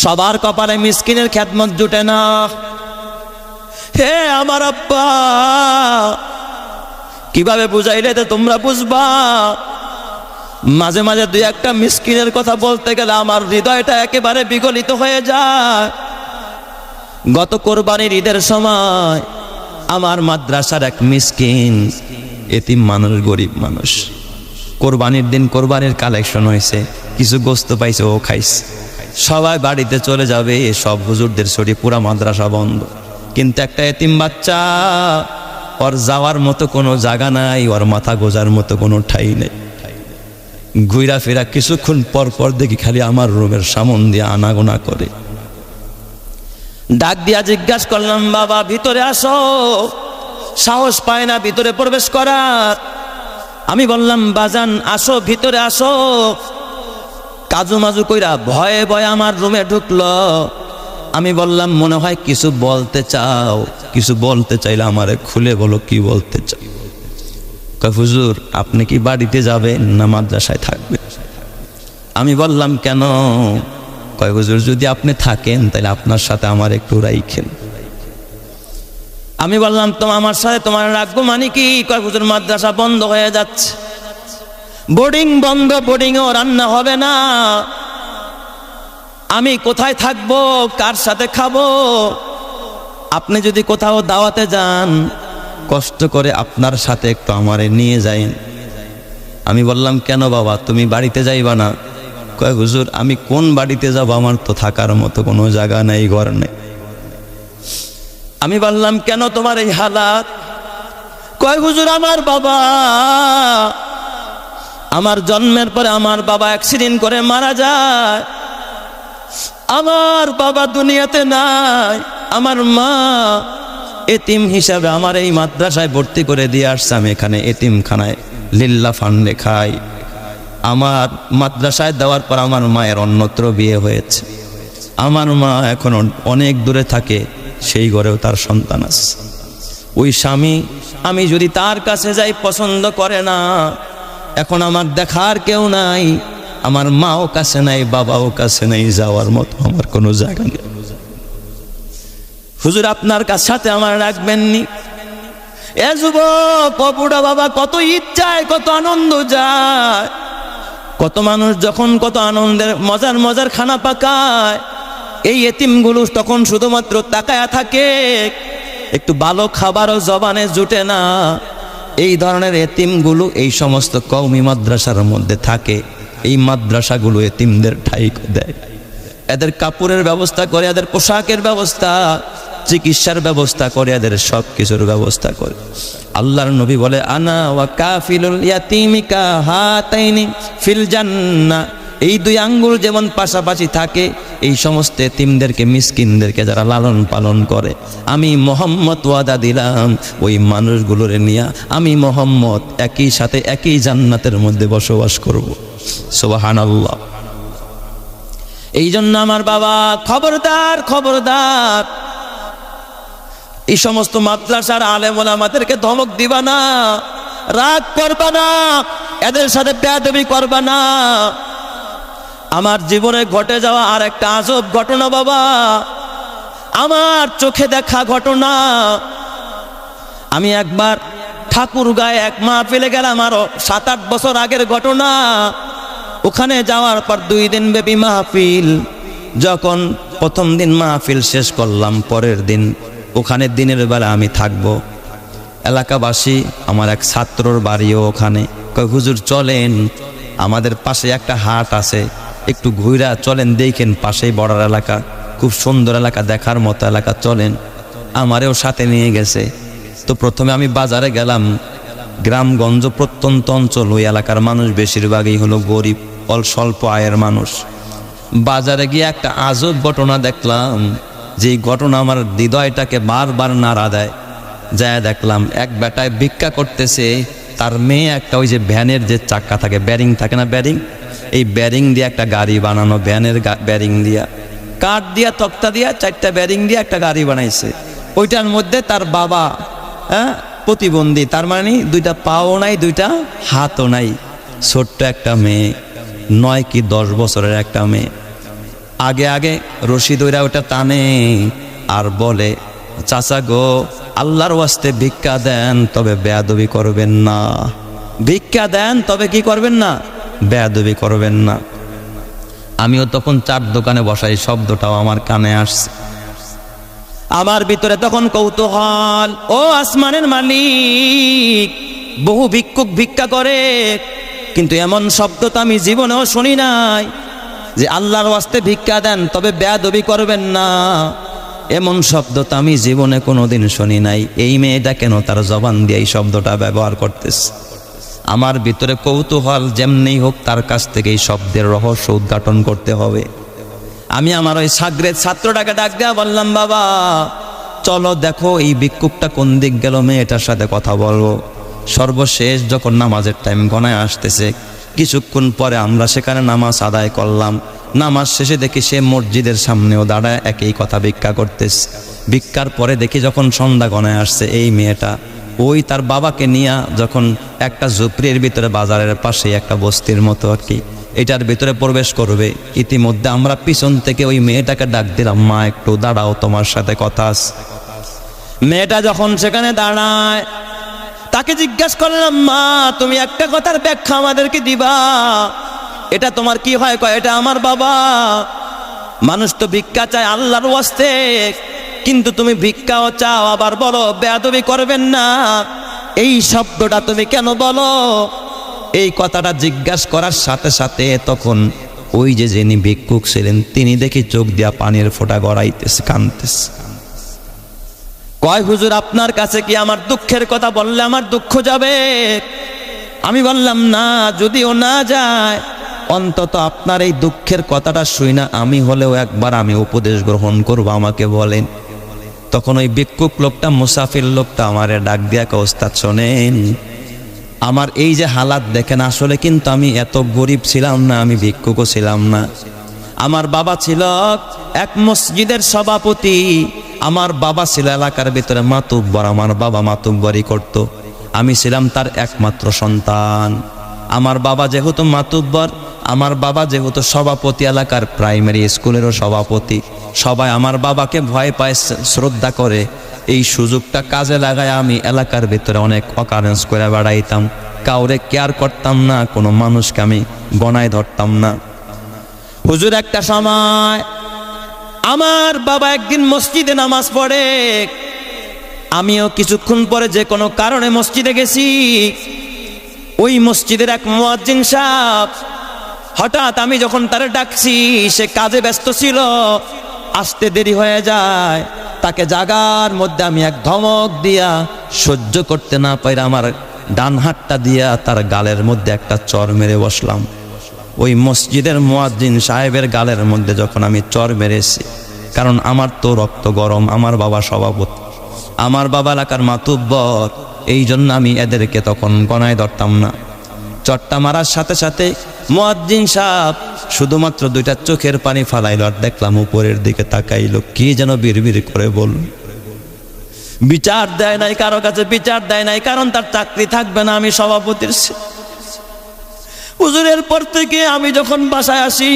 সবার কপালে মিসকিনের খেদমত জুটে না। হে আমার আব্বা, কিভাবে বুঝাইলে তো তোমরা বুঝবা? মাঝে মাঝে দুই একটা মিসকিনের কথা বলতে গেলে আমার হৃদয়টা একেবারে বিগলিত হয়ে যায়। গত কোরবানির ঈদের সময় আমার মাদ্রাসার এক মিসকিন এতিম মানুষ, গরিব মানুষ, কোরবানির দিন কোরবানির কালেকশন হয়েছে, কিছু গোস্ত পাইছে, ও খাইছে। সবাই বাড়িতে চলে যাবে, সব হুজুরদের ছড়ি, পুরা মাদ্রাসা বন্ধ। কিন্তু একটা এতিম বাচ্চা, ওর যাওয়ার মতো কোনো জায়গা নাই, ওর মাথা গোজার মতো কোনো ঠাই নেই। ঘুরা ফেরা কিছুক্ষণ পর পর দেখি খালি আমার রুমের সামন দিয়ে আনাগোনা করে। ডাক দিয়া জিজ্ঞাসা করলাম, বাবা ভিতরে আসো। সাহস পায় না ভিতরে প্রবেশ করার। আমি বললাম, বাজান আসো, ভিতরে আসো। কাজু মাজু কইরা ভয়ে ভয়ে আমার রুমে ঢুকলো। আমি বললাম, মনে হয় কিছু বলতে চাও, কিছু বলতে চাইলে আমারে খুলে বলো, কি বলতে চাও? কয় হুজুর, আপনি কি বাড়িতে যাবেন না মাদ্রাসায় থাকবেন? আমি বললাম, কেন? কয় হুজুর, যদি আপনি থাকেন তাহলে আপনার সাথে আমার একটু রাইখেন। আমি বললাম, আমার সাথে তোমার রাখবো মানে কি? কয় হুজুর, মাদ্রাসা বন্ধ হয়ে যাচ্ছে, বোর্ডিং বন্ধ, বোর্ডিংও রান্না হবে না, আমি কোথায় থাকবো, কার সাথে খাবো? আপনি যদি কোথাও দাওয়াতে যান, কষ্ট করে আপনার সাথে একটু আমারে নিয়ে যাইন। আমি বললাম, কেন বাবা, তুমি বাড়িতে যাইবা না? কয় হুজুর, আমি কোন বাড়িতে যাব? আমার তো থাকার মতো কোনো জায়গা নেই, ঘর নেই। আমি বললাম, কেন তোমার এই হালাত? কয় হুজুর, আমার বাবা, আমার জন্মের পরে আমার বাবা অ্যাক্সিডেন্ট করে মারা যায়। আমার বাবা দুনিয়াতে নাই, আমার মা এতিম হিসাবে আমার এই মাদ্রাসায় ভর্তি করে দিয়ে আসছে। আমি এখানে এতিমখানায় লিল্লা ফান্ডে খাই। আমার মাদ্রাসায় দেওয়ার পর আমার মায়ের অন্যত্র বিয়ে হয়েছে। আমার মা এখন অনেক দূরে থাকে, সেই ঘরেও তার সন্তান আছে। ওই স্বামী আমি যদি তার কাছে যাই পছন্দ করে না। এখন আমার দেখার কেউ নাই, আমার মাও কাছে নাই, বাবাও কাছে নাই, যাওয়ার মতো আমার কোনো জায়গা নেই। হুজুর, আপনার সাথে আমার রাখবেননি? এ যুবক, বুড়া বাবা, কত ঈদ যায়, কত আনন্দ যায়, কত মানুষ যখন কত আনন্দের মজার মজার খানা পাকায়, এই এতিমগুলো তখন শুধুমাত্র তাকায়া থাকে, একটু ভালো খাবারও জবানে জুটে না। এই ধরনের এতিমগুলো এই সমস্ত কওমি মাদ্রাসার মধ্যে থাকে। এই মাদ্রাসাগুলো এতিমদের ঠাঁই দেয়, এদের কাপড়ের ব্যবস্থা করে, এদের পোশাকের ব্যবস্থা, চিকিৎসার ব্যবস্থা করে, এদের সব কিছুর ব্যবস্থা করে। আল্লাহর নবী বলে, আনা ওয়া কাফিলুল ইয়াতিমি কাহাতাইনি ফিল জান্নাহ। এই দুই আঙ্গুল যেমন পাশাপাশি থাকে, এই সমস্ত এতিমদেরকে, মিসকিনদেরকে যারা লালন পালন করে, আমি মুহাম্মদ ওয়াদা দিলাম, ওই মানুষগুলোরে নিয়ে আমি মুহাম্মদ একই সাথে একই জান্নাতের মধ্যে বসবাস করব। সুবহানাল্লাহ। এই জন্য আমার বাবা, খবরদার খবরদার, এই সমস্ত মাদ্রাসার আলেম ওলামাদেরকে ধমক দিবা না, রাগ করবা না, এদের সাথে বেয়াদবি করবা না। আমার জীবনে ঘটে যাওয়া আর একটা আজব ঘটনা বাবা, আমার চোখে দেখা ঘটনা। আমি একবার ঠাকুরগাঁয়ে এক মাহফিলে গেলাম, আরো 7-8 বছর আগের ঘটনা। ওখানে যাওয়ার পর 2 দিন ব্যাপী মাহফিল। যখন প্রথম দিন মাহফিল শেষ করলাম, পরের দিন ওখানে দিনের বেলা আমি থাকবো। এলাকাবাসী, আমার এক ছাত্রর বাড়িও ওখানে, কয় হুজুর চলেন, আমাদের পাশে একটা হাট আছে, একটু ঘুরা চলেন, দেখেন, পাশেই বর্ডার এলাকা, খুব সুন্দর এলাকা, দেখার মতো এলাকা, চলেন। আমারেও সাথে নিয়ে গেছে। তো প্রথমে আমি বাজারে গেলাম। গ্রামগঞ্জ প্রত্যন্ত অঞ্চল, ওই এলাকার মানুষ বেশিরভাগই হলো গরিব, স্বল্প আয়ের মানুষ। বাজারে গিয়ে একটা আজব ঘটনা দেখলাম, যে ঘটনা আমার হৃদয়টাকে বারবার নাড়া দেয়। যায় দেখলাম এক বেটায় ভিক্ষা করতেছে, তার মেয়ে একটা ওই যে ভ্যানের যে চাক্কা থাকে, ব্যারিং থাকে না, ব্যারিং, এই ব্যারিং দিয়ে একটা গাড়ি বানানো, ভ্যানের ব্যারিং দিয়া, কাঠ দিয়া, তক্তা দিয়া 4টা ব্যারিং দিয়ে একটা গাড়ি বানাইছে। ওইটার মধ্যে তার বাবা প্রতিবন্ধী, তার মানে 2টা পাও নাই, 2টা হাতও নাই, ছোট্ট একটা মেয়ে, 9 কি 10 বছরের একটা মেয়ে। আগে আগে রশি ধইরা ওটা টানে আর বলে, চাচা গো, আল্লাহর ওয়াস্তে ভিক্ষা দেন, তবে বেয়াদবি করবেন না। ভিক্ষা দেন, তবে কি করবেন না? বেয়াদবি করবেন না। আমিও তখন চার দোকানে বসাই, শব্দটাও আমার কানে আসছে। আমার ভিতরে তখন কৌতূহল, ও আসমানের মালিক, বহু ভিক্ষুক ভিক্ষা করে, কিন্তু এমন শব্দ তো আমি জীবনেও শুনি নাই যে আল্লাহর ওয়াস্তে ভিক্ষা দেন তবে বেয়াদবি করবেন না। এমন শব্দ তো আমি জীবনে কোনোদিন শুনি নাই। এই মেয়েটা কেন তার জবান দিয়ে এই শব্দটা ব্যবহার করতেছে? আমার ভিতরে কৌতূহল, যেমনি হোক তার কাছ থেকে এই শব্দের রহস্য উদ্ঘাটন করতে হবে। আমি আমার ওই সাগরের ছাত্রটাকে ডাক দেয়া বললাম, বাবা চলো দেখো এই ভিক্ষুকটা কোন দিক গেল, মেয়েটার সাথে কথা বলবো। সর্বশেষ যখন নামাজের টাইম গণায় আসতেছে, কিছুক্ষণ পরে আমরা সেখানে নামাজ আদায় করলাম। নামাজ শেষে দেখি সে মসজিদের সামনেও দাঁড়ায় একই কথা ভিক্ষা করতেছে। ভিক্ষার পরে দেখি যখন সন্ধ্যা গণায় আসছে, এই মেয়েটা ওই তার বাবাকে নিয়ে যখন একটা ঝুপড়ির ভিতরে, বাজারের পাশে একটা বস্তির মতো আর কি, এটার ভিতরে প্রবেশ করবে, ইতিমধ্যে আমরা পিছন থেকে ওই মেয়েটাকে ডাক দিলাম, মা একটু দাঁড়াও, তোমার সাথে কথা আছে। মেয়েটা যখন সেখানে দাঁড়ায়, তাকে জিজ্ঞাসা করলাম, মা তুমি একটা কথার ব্যাখ্যা আমাদেরকে দিবা, এটা তোমার কি হয়? কয়, এটা আমার বাবা। মানুষ তো ভিক্ষা চায় আল্লাহর ওয়াস্তে, কিন্তু তুমি ভিক্ষাও চাও, আবার বলো বেয়াদবি করবেন না। এই শব্দটা তুমি কেন বলো? এই কথাটা জিজ্ঞাসা করার সাথে সাথে তখন ওই যে যিনি ভিক্ষুক ছিলেন, তিনি দেখি চোখ দিয়া পানির ফোঁটা গড়াইতেছে, কাঁদতেছে। কয়, হুজুর আপনার কাছে কি আমার দুঃখের কথা বললে আমার দুঃখ যাবে? আমি বললাম, না, যদিও না যায়, অন্তত আপনার এই দুঃখের কথাটা শুই না আমি হলেও একবার আমি উপদেশ গ্রহণ করব, আমাকে বলেন। তখন ওই ভিক্ষুক লোকটা, মুসাফির লোকটা আমারে ডাক দিয়া কয়, ওস্তাদ শোনেন, আমার এই যে হালাত দেখেন, আসলে কিন্তু আমি এত গরিব ছিলাম না, আমি ভিক্ষুকও ছিলাম না। আমার বাবা ছিল এক মসজিদের সভাপতি, আমার বাবা ছিল এলাকার ভিতরে মাতুব্বর, আমার বাবা মাতুব্বরি করত, আমি ছিলাম তার একমাত্র সন্তান। আমার বাবা যেহেতু মাতুব্বর, আমার বাবা যেহেতু সভাপতি, এলাকার প্রাইমারি স্কুলেরও সভাপতি, সবাই আমার বাবাকে ভয় পায়, শ্রদ্ধা করে। এই সুযোগটা কাজে লাগায় আমি এলাকার ভিতরে অনেক অকারেন্স করে বেড়াইতাম, কাউরে কেয়ার করতাম না, কোনো মানুষকে আমি গণায় ধরতাম না। হুজুর একটা সময় আমার বাবা একদিন মসজিদে নামাজ পড়ে, আমিও কিছুক্ষণ পরে যে কোনো কারণে মসজিদে গেছি। ওই মসজিদের এক মুয়াজ্জিন সাহেব, হঠাৎ আমি যখন তারে ডাকছি, সে কাজে ব্যস্ত ছিল, আসতে দেরি হয়ে যায়। তাকে জাগার মধ্যে আমি এক ধমক দিয়া সহ্য করতে না পারি আমার ডান হাতটা দিয়া তার গালের মধ্যে একটা চর মেরে বসলাম। ওই মসজিদের মুয়াজ্জিন সাহেবের গালের মধ্যে যখন আমি চর মেরেছি, কারণ আমার তো রক্ত গরম, আমার বাবা সভাপতি, আমার বাবা এলাকার মাতুব্বর, এই জন্য আমি এদেরকে তখন গণায় ধরতাম না। চটটা মারার সাথে সাথে মুয়াজ্জিন সাহেব শুধুমাত্র দুইটা চোখের পানি ফালাইল, আর দেখলাম উপরের দিকে তাকাইল, কি যেন বিড়বিড় করে বলল। বিচার দেয় নাই, কারো কাছে বিচার দেয় নাই, কারণ তার চাকরি থাকবে না, আমি সভাপতির। হুজুরের পর থেকে আমি যখন বাসায় আসি,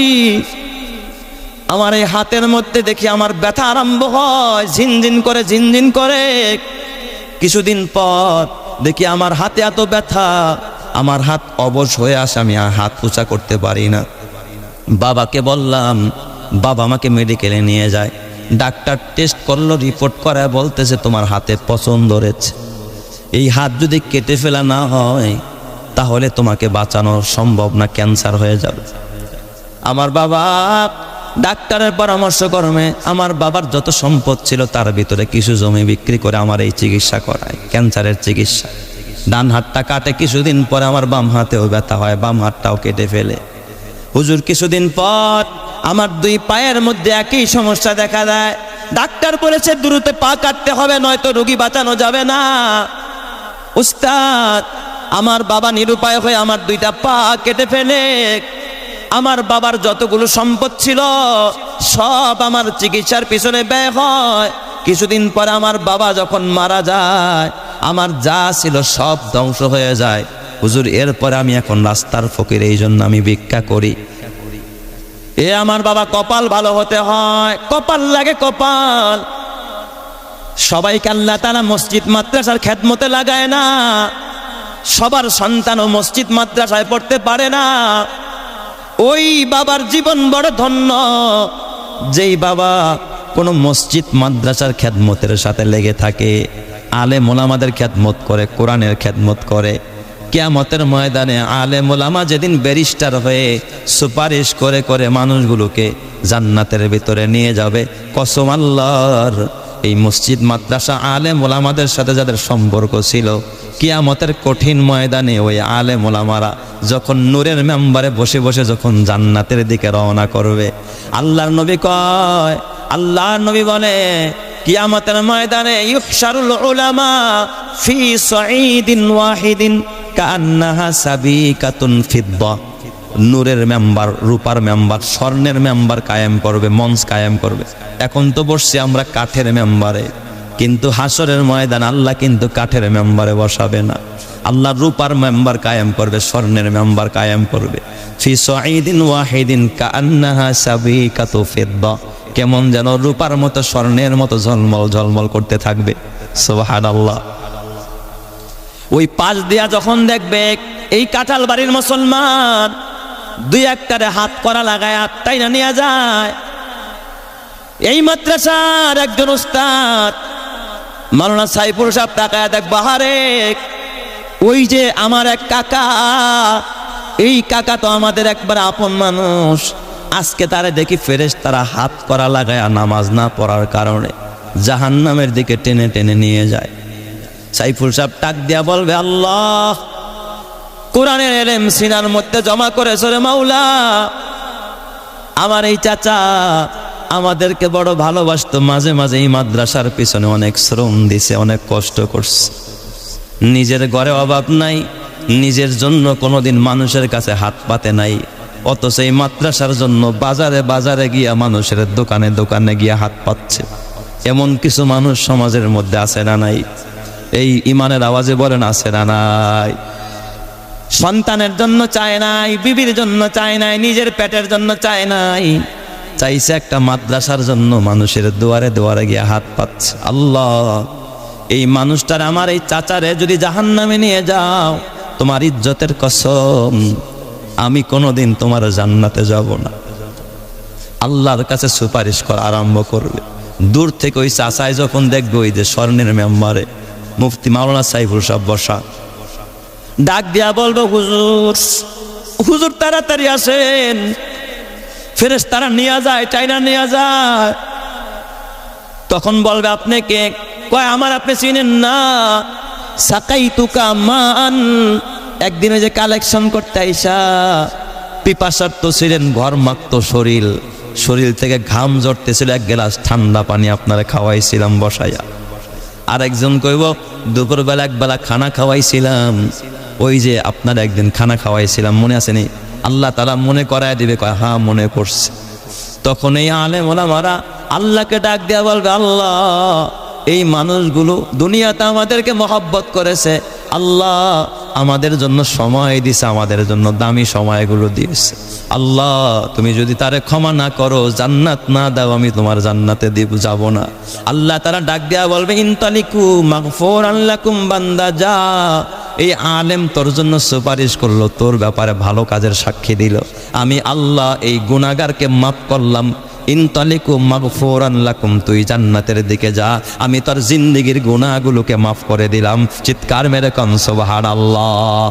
আমার এই হাতের মধ্যে দেখি আমার ব্যথা আরম্ভ হয়, ঝিনঝিন করে ঝিনঝিন করে। কিছুদিন পর দেখি আমার হাতে এত ব্যথা, আমার হাত অবশ হয়ে আসে, আমি হাত উঁচা করতে পারি না। বাবাকে বললাম, বাবা আমাকে মেডিকেলে নিয়ে যায়। ডাক্তার টেস্ট করলো, রিপোর্ট করে বলতেছে তোমার হাতে পছন্দ রয়েছে, এই হাত যদি কেটে ফেলা না হয় তাহলে তোমাকে বাঁচানো সম্ভব না, ক্যান্সার হয়ে যাবে। আমার বাবা ডাক্তারের পরামর্শ ক্রমে আমার বাবার যত সম্পদ ছিল তার ভিতরে কিছু জমি বিক্রি করে আমার এই চিকিৎসা করায়, ক্যান্সারের চিকিৎসা। ডান হাতটা কাটে, কিছুদিন পরে আমার বাম হাতেও ব্যথা হয়, বাম হাতটাও কেটে ফেলে। হুজুর কিছুদিন পর আমার দুই পায়ের মধ্যে একই সমস্যা দেখা দেয়। ডাক্তার বলেছে দ্রুত পা কাটতে হবে, নয়তো রোগী বাঁচানো যাবে না। উস্তাদ, আমার বাবা নিরুপায় হয়ে আমার দুইটা পা কেটে ফেলে। আমার বাবার যতগুলো সম্পদ ছিল সব আমার চিকিৎসার পিছনে ব্যয় হয়। কিছুদিন পরে আমার বাবা যখন মারা যায়, আমার যা ছিল সব ধ্বংস হয়ে যায়। হুজুর, এরপরে আমি এখন রাস্তার ফকির, এই জন্য আমি ভিক্ষা করি। এ আমার বাবা, কপাল ভালো হতে হয়, কপাল লাগে কপাল। সবাইকে আল্লাহ তাআলা মসজিদ মাদ্রাসার খেদমতে লাগায় না, সবার সন্তানও মসজিদ মাদ্রাসায় পড়তে পারে না। ওই বাবার জীবন বড় ধন্য, যেই বাবা কোনো মসজিদ মাদ্রাসার খেদমতের সাথে লেগে থাকে, আলেম ওলামাদের খেদমত করে, কোরআনের খেদমত করে। কিয়ামতের ময়দানে আলেম ওলামা যেদিন ব্যারিস্টার হয়ে সুপারিশ করে করে মানুষগুলোকে জান্নাতের ভিতরে নিয়ে যাবে, কসম আল্লাহর, এই মসজিদ মাদ্রাসা আলেম ওলামাদের সাথে যাদের সম্পর্ক ছিল, কিয়ামতের কঠিন ময়দানে ওই আলেম ওলামারা যখন নূরের মেম্বারে বসে বসে যখন জান্নাতের দিকে রওনা করবে, আল্লাহর নবী কয়, আল্লাহর নবী বলে, কিয়ামতের ময়দানে ইউহশারুল উলামা ফি সাঈদিন ওয়াহিদিন কান্নাহা সাবিকাতুন ফিদ্দা। নূরের মেম্বার, রূপার মেম্বার, স্বর্ণের মেম্বার কায়েম করবে, মঞ্চ কায়েম করবে। এখন তো বসছি আমরা কাঠের মেম্বারে, কিন্তু হাসরের ময়দান আল্লাহ কিন্তু কাঠের মেম্বারে বসাবে না, আল্লাহ রূপার মেম্বার কায়েম করবে, স্বর্ণের মেম্বার কায়েম করবে। ফি সাঈদিন ওয়াহিদিন কান্নাহা সাবিকাতু ফিদ্দা, কেমন যেন রূপার মতো স্বর্ণের মতো ঝলমল ঝলমল করতে থাকবে। সুবহানাল্লাহ। ওই পাশ দিয়া যখন দেখবে এই কাঁঠাল বাড়ির মুসলমান দুই একটারে হাত করা লাগায় আত্মাই না নিয়ে যায়। এই মাদ্রাসার একজন উস্তাদ মাওলানা সাইফুল সাহেব তাকায় দেখ, বাহারে ওই যে আমার এক কাকা, এই কাকা তো আমাদের একবার আপন মানুষ, আজকে তারে দেখি ফেরেশতারা হাত করা লাগায় নামাজ না পড়ার কারণে জাহান্নামের দিকে টেনে টেনে নিয়ে যায়। সাইফুল সাহেব টাক দিয়া বলবে, আল্লাহ, কোরআনের ইলম সিনার মধ্যে জমা করেছে রে মাওলা, আমার এই চাচা আমাদেরকে বড় ভালোবাসতো, মাঝে মাঝে এই মাদ্রাসার পিছনে অনেক শ্রম দিছে, অনেক কষ্ট করছে, নিজের ঘরে অভাব নাই, নিজের জন্য কোনোদিন মানুষের কাছে হাত পাতে নাই, অথচ এই মাদ্রাসার জন্য বাজারে বাজারে গিয়া মানুষের দোকানে দোকানে গিয়া হাত পাচ্ছে। এমন কিছু মানুষ সমাজের মধ্যে আছে না নাই? এই ইমানের আওয়াজে বলেন, আছে না নাই? সন্তানের জন্য চায় নাই, বিবির জন্য চায় নাই, নিজের পেটের জন্য চায় নাই, চাইছে একটা মাদ্রাসার জন্য মানুষের দুয়ারে দুয়ারে গিয়া হাত পাচ্ছে। আল্লাহ, এই মানুষটার, আমার এই চাচারে যদি জাহান্নামে নিয়ে যাও, তোমার ইজ্জতের কসম, আমি কোনোদিন তোমার জান্নাতে যাব না। আল্লাহর কাছে সুপারিশ করা আরম্ভ করবে। দূর থেকে ওই চাচাই যখন দেখবে ওই যে স্বর্ণের মেম্বারে মুফতি মাওলানা সাইফুল সাহেব বসা, ডাক দিয়া বলবো, হুজুর, হুজুর তাড়াতাড়ি আসেন, ফেরেশতারা নিয়ে যায়, চাইনা নিয়ে যায়। তখন বলবে, আপনি কে? কয়, আমার আপনি চিনেন না, সাকাইতুকা মান। একদিন ওই যে কালেকশন করতে আইসা পিপাসার্ত ছিলেন, ঘর মাখতো শরীর, শরীর থেকে ঘাম ঝরতেছিল, এক গ্লাস ঠান্ডা পানি আপনারা খাওয়াইছিলাম বসাইয়া। আর একজন কইব, দুপুরবেলা একবেলা খানা খাওয়াইছিলাম, ওই যে আপনার একদিন খানা খাওয়াইছিলাম, মনে আছে নি? আল্লাহ তাআলা মনে করায় দিবে, কয় হ্যাঁ মনে পড়ছে। তখন এই আলেম ওলামারা আল্লাহকে ডাক দেয়া বলবে, আল্লাহ, এই মানুষগুলো দুনিয়াতে আমাদেরকে মহব্বত করেছে, আল্লাহ আমাদের জন্য সময় দিছে, আমাদের জন্য দামি সময়গুলো দিয়েছে, আল্লাহ তুমি যদি তারে ক্ষমা না করো, জান্নাত না দাও, আমি তোমার জান্নাতে যাব না। আল্লাহ তারা ডাক দেয়া বলবে, ইনতালিকু মাগফুরান লাকুম, বান্দা যা, এই আলেম তোর জন্য সুপারিশ করলো, তোর ব্যাপারে ভালো কাজের সাক্ষী দিল, আমি আল্লাহ এই গুনাহগারকে মাফ করলাম। ইনতালিকু মাগফুরান লাকুম, তুই জান্নাতের দিকে যা, আমি তোর জিন্দেগীর গুনাহগুলোকে মাফ করে দিলাম। চিৎকার মেরে কন সুবহানাল্লাহ।